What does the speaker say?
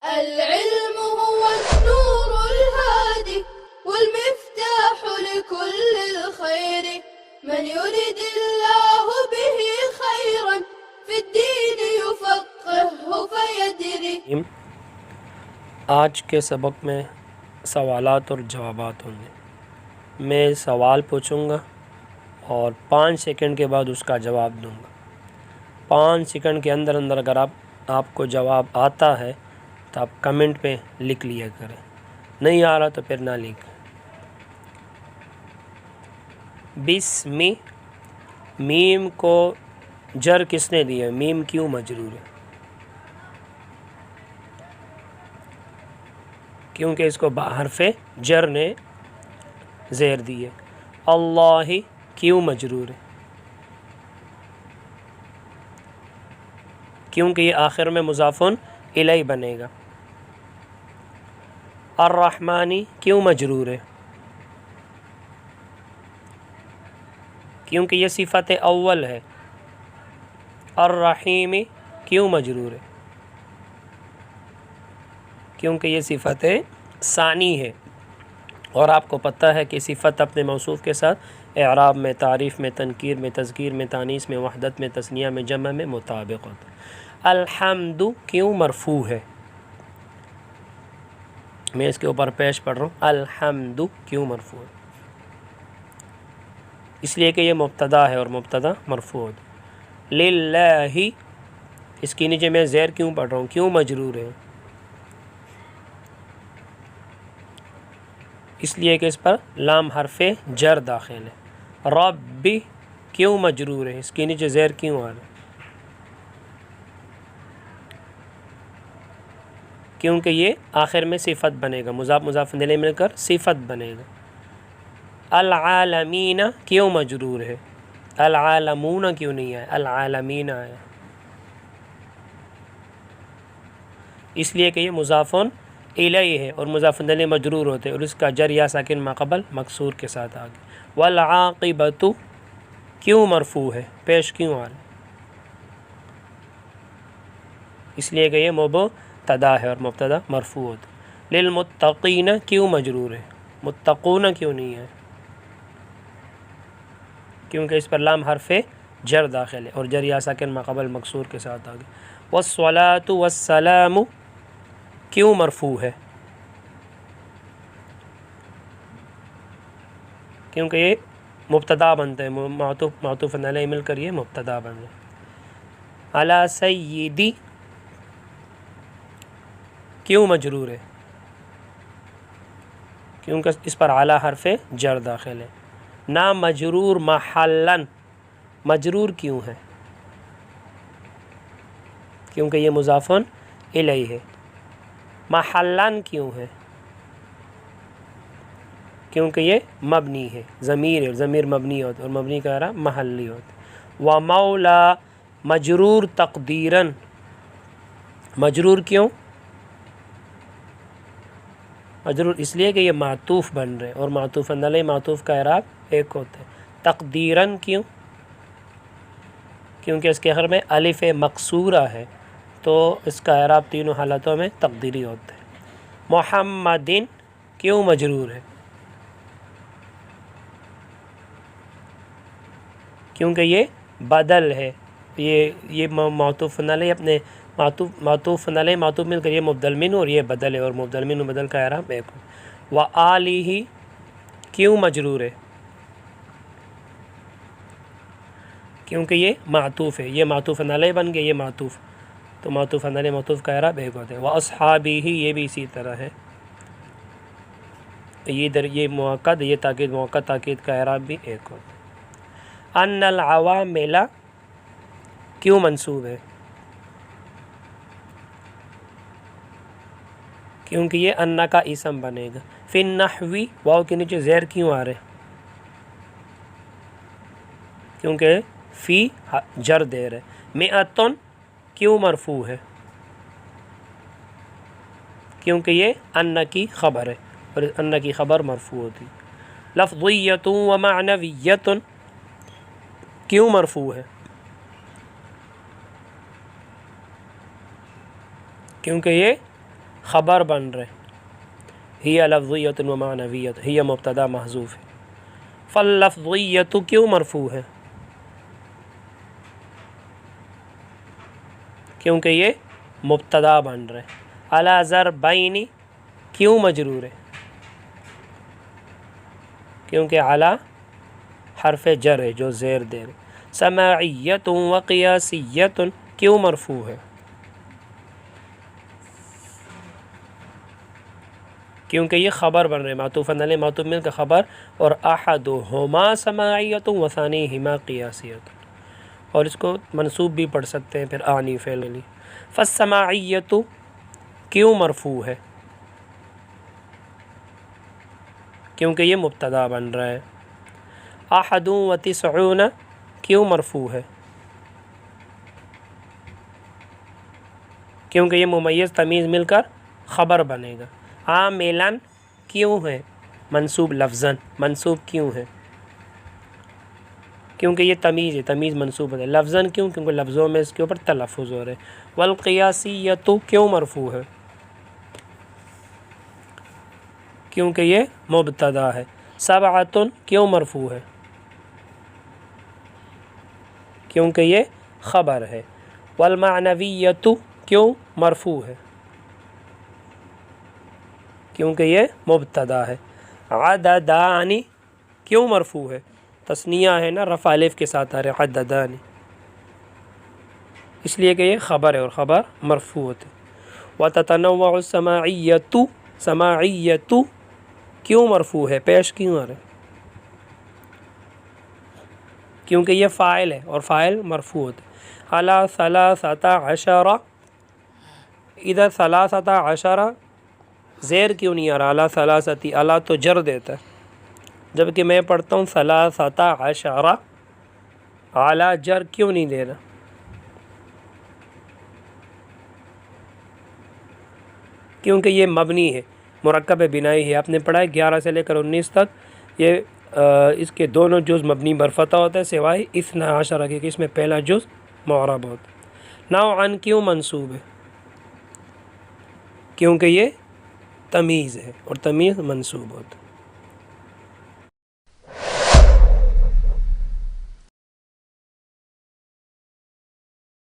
العلم هو النور الهادي والمفتاح لكل الخير، من يرد الله به خيرا في الدين يفقهه فيدري۔ آج کے سبق میں سوالات اور جوابات ہوں گے۔ میں سوال پوچھوں گا اور 5 سیکنڈ کے بعد اس کا جواب دوں گا۔ 5 سیکنڈ کے اندر اگر آپ کو جواب آتا ہے تو آپ کمنٹ پہ لکھ لیا کریں، نہیں آ رہا تو پھر نہ لکھیں۔ بسم، میم کو جر کس نے دیا؟ میم کیوں مجرور ہے؟ کیونکہ اس کو حرف جر نے زیر دی ہے۔ اللہ کیوں مجرور ہے؟ کیونکہ یہ آخر میں مضاف الیہ بنے گا۔ الرحمن کیوں مجرور ہے؟ کیونکہ یہ صفت اول ہے۔ الرحیم کیوں مجرور ہے؟ کیونکہ یہ صفت ثانی ہے، اور آپ کو پتہ ہے کہ صفت اپنے موصوف کے ساتھ اعراب میں، تعریف میں، تنکیر میں، تذکیر میں، تانیث میں، وحدت میں، تثنیہ میں، جمع میں مطابق ہوتا ہے۔ الحمد کیوں مرفوع ہے؟ میں اس کے اوپر پیش پڑھ رہا ہوں۔ الحمد کیوں مرفوع ہے؟ اس لیے کہ یہ مبتدا ہے اور مبتدا مرفوع ہوتا ہے۔ للہ، اس کے نیچے میں زیر کیوں پڑھ رہا ہوں؟ کیوں مجرور ہے؟ اس لیے کہ اس پر لام حرف جر داخل ہے۔ رب کیوں مجرور ہے؟ اس کے نیچے زیر کیوں آ رہا ہے؟ کیونکہ یہ آخر میں صفت بنے گا، مضاف مضاف الیہ مل کر صفت بنے گا۔ العالمین کیوں مجرور ہے؟ العالمون کیوں نہیں آیا؟ العالمین آیا، اس لیے کہ یہ مضاف الیہ ہے اور مضاف الیہ مجرور ہوتے اور اس کا جر یا ساکن ما قبل مکسور کے ساتھ آگے۔ والعاقبۃ کیوں مرفوع ہے؟ پیش کیوں آ رہا ہے؟ اس لیے کہ یہ مبتدا ہے اور مبتدا مرفوع ہوتا ہے۔ للمتقین کیوں مجرور ہے؟ متقون کیوں نہیں ہے؟ کیونکہ اس پر لام حرف جر داخل ہے اور جر یا ساکن ما قبل مکسور کے ساتھ آگے۔ والصلاۃ والسلام کیوں مرفوع ہے؟ کیونکہ یہ مبتدا بنتا ہے، معطوف علیہ مل کر یہ مبتدا بن جائے۔ علی سیدی کیوں مجرور ہے؟ کیونکہ اس پر اعلیٰ حرف جر داخل ہے۔ نا مجرور محلن، مجرور کیوں ہے؟ کیونکہ یہ مضاف الیہ ہے۔ محلن کیوں ہے؟ کیونکہ یہ مبنی ہے، ضمیر ہے، ضمیر مبنی ہوتا ہے اور مبنی کا اعراب محلی ہوتا ہے۔ ومولا مجرور تقدیراً، مجرور کیوں؟ مجرور اس لیے کہ یہ معطوف بن رہے اور معطوف علیہ معطوف کا اعراب ایک ہوتا ہے۔ تقدیراً کیوں؟ کیونکہ اس کے آخر میں الف مقصورہ ہے تو اس کا اعراب تینوں حالتوں میں تقدیری ہوتا ہے۔ محمدن کیوں مجرور ہے؟ کیونکہ یہ بدل ہے، یہ معطوف علیہ اپنے معطوف علیہ معطوف مل کر یہ مبدل منہ اور یہ بدل ہے اور مبدل منہ بدل کا اعراب ایک ہو۔ وآلہ کیوں مجرور ہے؟ کیونکہ یہ معطوف ہے، یہ معطوف علیہ بن گیا، یہ معطوف، تو معطوف علیہ معطوف کا اعراب ایک ہوتا ہے۔ واصحابہ یہ بھی اسی طرح ہے، یہ مؤکد، یہ تاکید مؤکد، تاکید کا اعراب بھی ایک ہوتا ہے۔ ان العوامل کیوں منصوب ہے؟ کیونکہ یہ ان کا اسم بنے گا۔ فی النحو واو کے نیچے زیر کیوں آ رہے؟ کیونکہ فی جر دے رہے۔ مئتن کیوں مرفوع ہے؟ کیونکہ یہ ان کی خبر ہے اور ان کی خبر مرفوع ہوتی۔ لفظیۃ و معنویۃ کیوں مرفوع ہے؟ کیونکہ یہ خبر بن رہے. ہی لفظیۃ و معنویۃ، ہی مبتدا محذوف ہے. فاللفظیۃ کیوں مرفوع ہے؟ کیونکہ یہ مبتدا بن رہے. علی ضربین کیوں مجرور ہے؟ کیونکہ علی حرف جر ہے جو زیر دے رہے. سماعیۃ و قیاسیۃ کیوں مرفوع ہے؟ کیونکہ یہ خبر بن رہے. معطوف علی معطوف مل کا خبر، اور احدہما سماعیۃ و ثانیہما قیاسیۃ، اور اس کو منصوب بھی پڑھ سکتے ہیں پھر آنی فعل علی. فالسماعیۃ کیوں مرفوع ہے؟ کیونکہ یہ مبتدا بن رہا ہے. احد و تسعون کیوں مرفوع ہے؟ کیونکہ یہ ممیز تمیز مل کر خبر بنے گا. عاملاً کیوں ہے منصوب لفظاً؟ منصوب کیوں ہے؟ کیونکہ یہ تمیز ہے، تمیز منصوب ہے. لفظاً کیوں؟ کیونکہ لفظوں میں اس کے اوپر تلفظ ہو رہے. والقیاسیۃ کیوں مرفوع ہے؟ کیونکہ یہ مبتدا ہے. سبعۃ کیوں مرفوع ہے؟ کیونکہ یہ خبر ہے. والمعنویۃ کیوں مرفوع ہے؟ کیونکہ یہ مبتدا ہے. عددان کیوں مرفوع ہے؟ تثنیہ ہے نا، رفع الف کے ساتھ آ رہے عددان، اس لیے کہ یہ خبر ہے اور خبر مرفوع ہوتے. وتتنوع السماعیۃ سماعیۃ کیوں مرفوع ہے؟ پیش کیوں آ رہے؟ کیونکہ یہ فاعل ہے اور فاعل مرفوع ہوتے. علی ثلاثۃ عشر، ادھر ثلاثۃ عشر زیر کیوں نہیں آ رہا؟ علی ثلاثتی، علی تو جر دیتا ہے، جبکہ میں پڑھتا ہوں ثلاثۃ عشر، علی جر کیوں نہیں دے رہا؟ کیونکہ یہ مبنی ہے، مرکب بنائی ہے. آپ نے پڑھا ہے 11 سے لے کر 19 تک یہ اس کے دونوں جز مبنی برفتح ہوتا ہے سوائے 12 کے، کہ اس میں پہلا جز معرب ہوتا ہے. نوعاً کیوں منصوب ہے؟ کیونکہ یہ تمیز ہے اور تمیز منصوب ہوتا ہے.